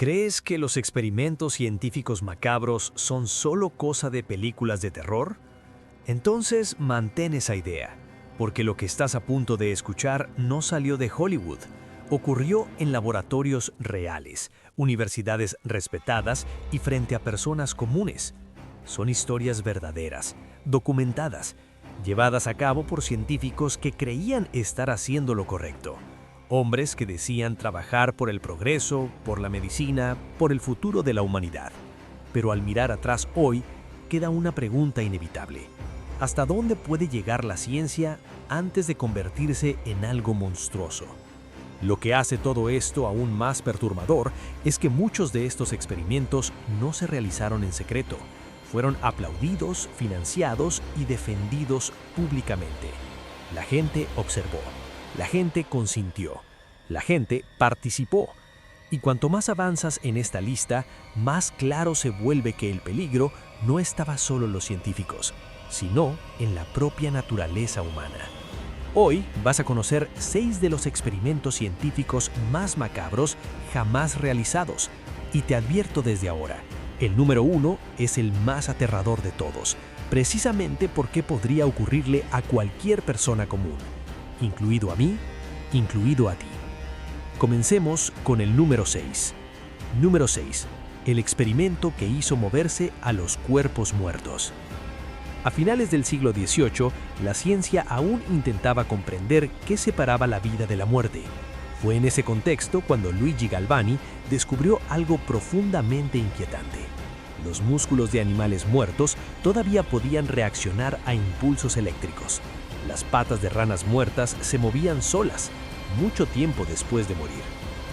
¿Crees que los experimentos científicos macabros son solo cosa de películas de terror? Entonces mantén esa idea, porque lo que estás a punto de escuchar no salió de Hollywood. Ocurrió en laboratorios reales, universidades respetadas y frente a personas comunes. Son historias verdaderas, documentadas, llevadas a cabo por científicos que creían estar haciendo lo correcto. Hombres que decían trabajar por el progreso, por la medicina, por el futuro de la humanidad. Pero al mirar atrás hoy, queda una pregunta inevitable. ¿Hasta dónde puede llegar la ciencia antes de convertirse en algo monstruoso? Lo que hace todo esto aún más perturbador es que muchos de estos experimentos no se realizaron en secreto. Fueron aplaudidos, financiados y defendidos públicamente. La gente observó. La gente consintió, la gente participó. Y cuanto más avanzas en esta lista, más claro se vuelve que el peligro no estaba solo en los científicos, sino en la propia naturaleza humana. Hoy vas a conocer 6 de los experimentos científicos más macabros jamás realizados. Y te advierto desde ahora, el número 1 es el más aterrador de todos, precisamente porque podría ocurrirle a cualquier persona común. Incluido a mí, incluido a ti. Comencemos con el número 6. Número 6. El experimento que hizo moverse a los cuerpos muertos. A finales del siglo XVIII, la ciencia aún intentaba comprender qué separaba la vida de la muerte. Fue en ese contexto cuando Luigi Galvani descubrió algo profundamente inquietante. Los músculos de animales muertos todavía podían reaccionar a impulsos eléctricos. Las patas de ranas muertas se movían solas, mucho tiempo después de morir.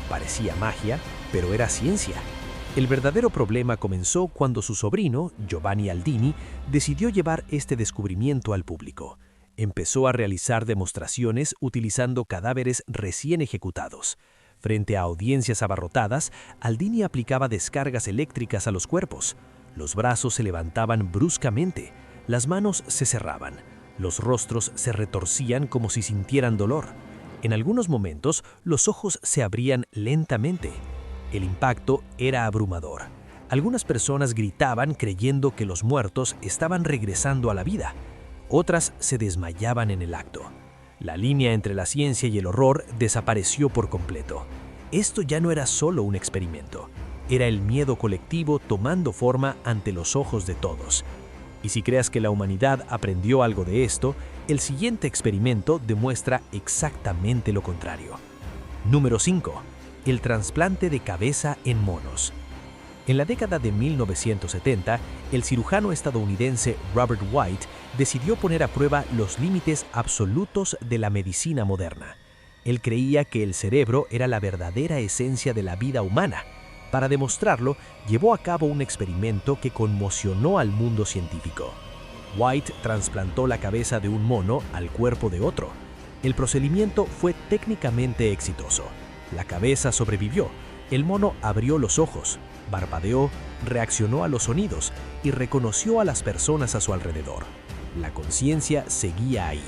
Parecía magia, pero era ciencia. El verdadero problema comenzó cuando su sobrino, Giovanni Aldini, decidió llevar este descubrimiento al público. Empezó a realizar demostraciones utilizando cadáveres recién ejecutados. Frente a audiencias abarrotadas, Aldini aplicaba descargas eléctricas a los cuerpos. Los brazos se levantaban bruscamente, las manos se cerraban. Los rostros se retorcían como si sintieran dolor. En algunos momentos, los ojos se abrían lentamente. El impacto era abrumador. Algunas personas gritaban creyendo que los muertos estaban regresando a la vida. Otras se desmayaban en el acto. La línea entre la ciencia y el horror desapareció por completo. Esto ya no era solo un experimento. Era el miedo colectivo tomando forma ante los ojos de todos. Y si creas que la humanidad aprendió algo de esto, el siguiente experimento demuestra exactamente lo contrario. Número 5. El trasplante de cabeza en monos. En la década de 1970, el cirujano estadounidense Robert White decidió poner a prueba los límites absolutos de la medicina moderna. Él creía que el cerebro era la verdadera esencia de la vida humana. Para demostrarlo, llevó a cabo un experimento que conmocionó al mundo científico. White trasplantó la cabeza de un mono al cuerpo de otro. El procedimiento fue técnicamente exitoso. La cabeza sobrevivió. El mono abrió los ojos, parpadeó, reaccionó a los sonidos y reconoció a las personas a su alrededor. La conciencia seguía ahí,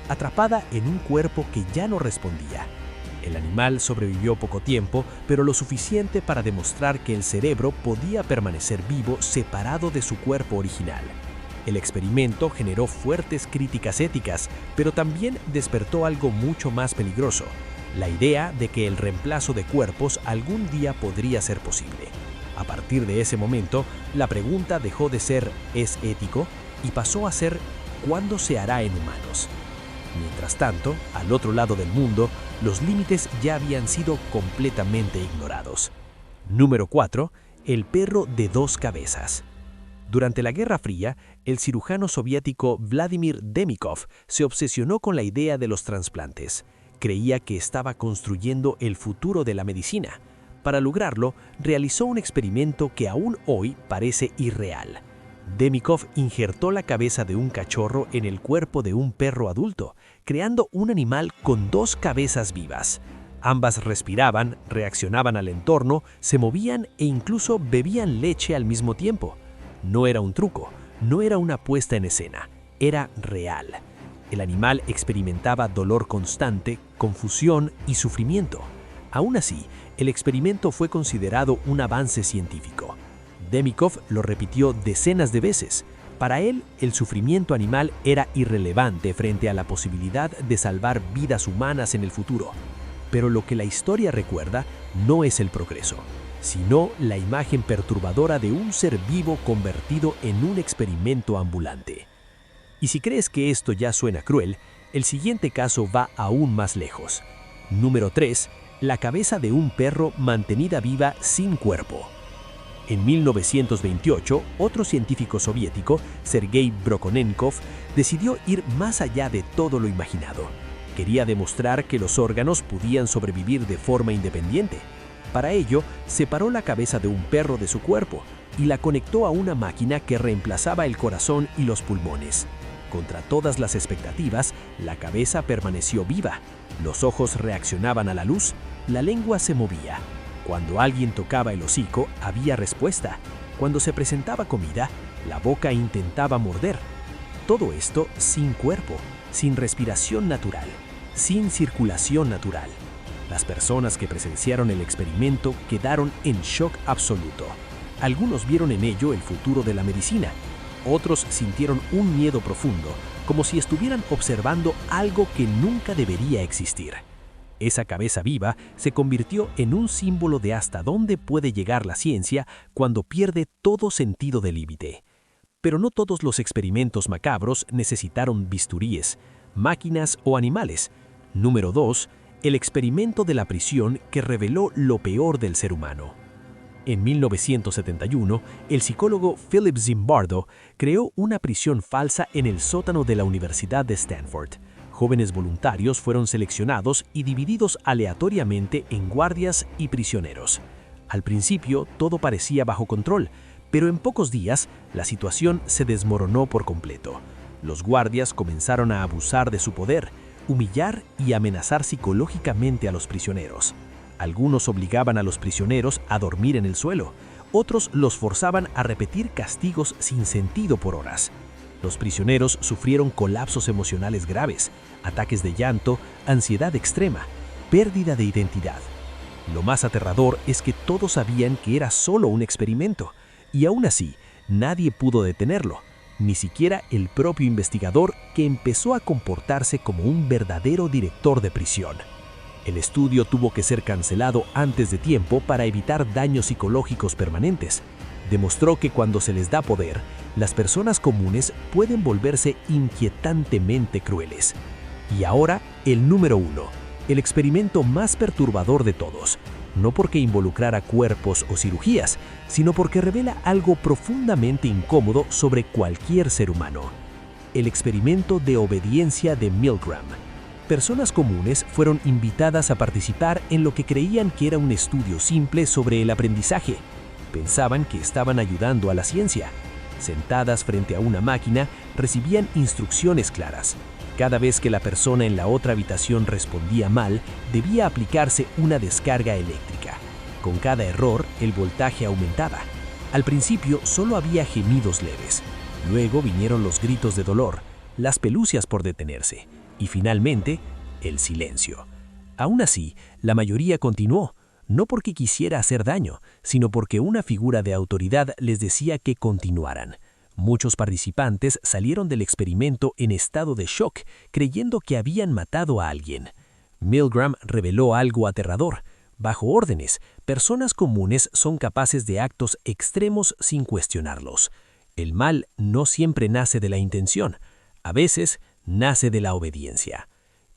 atrapada en un cuerpo que ya no respondía. El animal sobrevivió poco tiempo, pero lo suficiente para demostrar que el cerebro podía permanecer vivo separado de su cuerpo original. El experimento generó fuertes críticas éticas, pero también despertó algo mucho más peligroso: la idea de que el reemplazo de cuerpos algún día podría ser posible. A partir de ese momento, la pregunta dejó de ser ¿es ético? Y pasó a ser ¿cuándo se hará en humanos? Mientras tanto, al otro lado del mundo, los límites ya habían sido completamente ignorados. Número 4. El perro de 2 cabezas. Durante la Guerra Fría, el cirujano soviético Vladimir Demikov se obsesionó con la idea de los trasplantes. Creía que estaba construyendo el futuro de la medicina. Para lograrlo, realizó un experimento que aún hoy parece irreal. Demikov injertó la cabeza de un cachorro en el cuerpo de un perro adulto, creando un animal con 2 cabezas vivas. Ambas respiraban, reaccionaban al entorno, se movían e incluso bebían leche al mismo tiempo. No era un truco, no era una puesta en escena, era real. El animal experimentaba dolor constante, confusión y sufrimiento. Aún así, el experimento fue considerado un avance científico. Demikov lo repitió decenas de veces. Para él, el sufrimiento animal era irrelevante frente a la posibilidad de salvar vidas humanas en el futuro. Pero lo que la historia recuerda no es el progreso, sino la imagen perturbadora de un ser vivo convertido en un experimento ambulante. Y si crees que esto ya suena cruel, el siguiente caso va aún más lejos. Número 3. La cabeza de un perro mantenida viva sin cuerpo. En 1928, otro científico soviético, Sergei Brokonenkov, decidió ir más allá de todo lo imaginado. Quería demostrar que los órganos podían sobrevivir de forma independiente. Para ello, separó la cabeza de un perro de su cuerpo y la conectó a una máquina que reemplazaba el corazón y los pulmones. Contra todas las expectativas, la cabeza permaneció viva, los ojos reaccionaban a la luz, la lengua se movía. Cuando alguien tocaba el hocico, había respuesta. Cuando se presentaba comida, la boca intentaba morder. Todo esto sin cuerpo, sin respiración natural, sin circulación natural. Las personas que presenciaron el experimento quedaron en shock absoluto. Algunos vieron en ello el futuro de la medicina. Otros sintieron un miedo profundo, como si estuvieran observando algo que nunca debería existir. Esa cabeza viva se convirtió en un símbolo de hasta dónde puede llegar la ciencia cuando pierde todo sentido de límite. Pero no todos los experimentos macabros necesitaron bisturíes, máquinas o animales. Número 2. El experimento de la prisión que reveló lo peor del ser humano. En 1971, el psicólogo Philip Zimbardo creó una prisión falsa en el sótano de la Universidad de Stanford. Jóvenes voluntarios fueron seleccionados y divididos aleatoriamente en guardias y prisioneros. Al principio, todo parecía bajo control, pero en pocos días, la situación se desmoronó por completo. Los guardias comenzaron a abusar de su poder, humillar y amenazar psicológicamente a los prisioneros. Algunos obligaban a los prisioneros a dormir en el suelo, otros los forzaban a repetir castigos sin sentido por horas. Los prisioneros sufrieron colapsos emocionales graves, ataques de llanto, ansiedad extrema, pérdida de identidad. Lo más aterrador es que todos sabían que era solo un experimento, y aún así, nadie pudo detenerlo, ni siquiera el propio investigador que empezó a comportarse como un verdadero director de prisión. El estudio tuvo que ser cancelado antes de tiempo para evitar daños psicológicos permanentes. Demostró que cuando se les da poder, las personas comunes pueden volverse inquietantemente crueles. Y ahora, el número 1, el experimento más perturbador de todos, no porque involucrara cuerpos o cirugías, sino porque revela algo profundamente incómodo sobre cualquier ser humano. El experimento de obediencia de Milgram. Personas comunes fueron invitadas a participar en lo que creían que era un estudio simple sobre el aprendizaje. Pensaban que estaban ayudando a la ciencia. Sentadas frente a una máquina, recibían instrucciones claras. Cada vez que la persona en la otra habitación respondía mal, debía aplicarse una descarga eléctrica. Con cada error, el voltaje aumentaba. Al principio solo había gemidos leves. Luego vinieron los gritos de dolor, las pelucias por detenerse. Y finalmente, el silencio. Aún así, la mayoría continuó, no porque quisiera hacer daño, sino porque una figura de autoridad les decía que continuaran. Muchos participantes salieron del experimento en estado de shock, creyendo que habían matado a alguien. Milgram reveló algo aterrador. Bajo órdenes, personas comunes son capaces de actos extremos sin cuestionarlos. El mal no siempre nace de la intención. A veces, nace de la obediencia.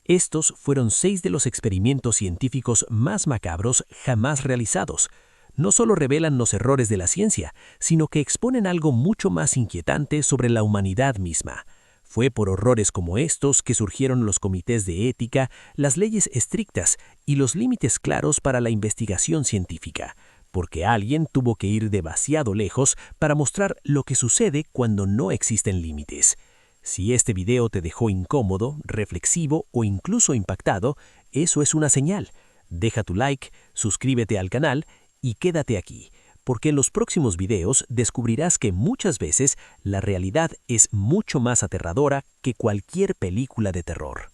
Estos fueron 6 de los experimentos científicos más macabros jamás realizados. No solo revelan los errores de la ciencia, sino que exponen algo mucho más inquietante sobre la humanidad misma. Fue por horrores como estos que surgieron los comités de ética, las leyes estrictas y los límites claros para la investigación científica, porque alguien tuvo que ir demasiado lejos para mostrar lo que sucede cuando no existen límites. Si este video te dejó incómodo, reflexivo o incluso impactado, eso es una señal. Deja tu like, suscríbete al canal y quédate aquí, porque en los próximos videos descubrirás que muchas veces la realidad es mucho más aterradora que cualquier película de terror.